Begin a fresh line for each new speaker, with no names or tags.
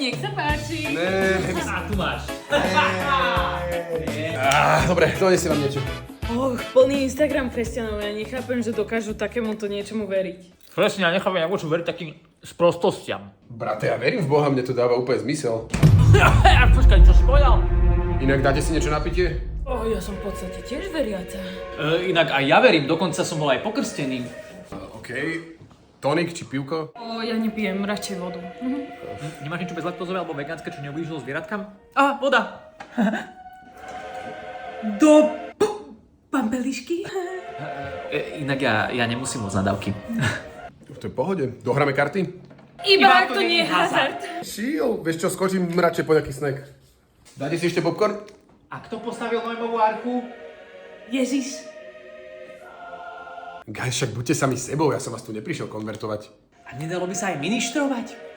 Nech sa páči.
A tu máš.
Dobre, donesiem vám niečo.
Plný Instagram kresťanov, ja nechápem, že dokážu takémuto niečomu veriť.
Presne, ja nechápem, ako môžu veriť takým sprostostiam.
Brate, ja verím v Boha, mne to dáva úplne zmysel.
Počkaj, čo si povedal?
Inak dáte si niečo na pitie?
Ja som v podstate tiež veriaca.
Inak aj ja verím, dokonca som bol aj pokrstený.
OK. Tonik či pivko?
Ja nepijem, radšej vodu.
Nemáš niečo bezlaktozové alebo vegánske, čo neublížilo zvieratkám? Voda!
Do pampelišky?
Inak ja nemusím moc nadávky.
To je v pohode. Dohráme karty?
Iba ak to nie je hazard.
Chill. Vieš čo, skočím radšej po nejaký snack. Dáte si ešte popcorn?
A kto postavil Noémovú archu?
Ježiš.
Guys, však buďte sami sebou, ja som vás tu neprišiel konvertovať.
A nedalo by sa aj ministrovať?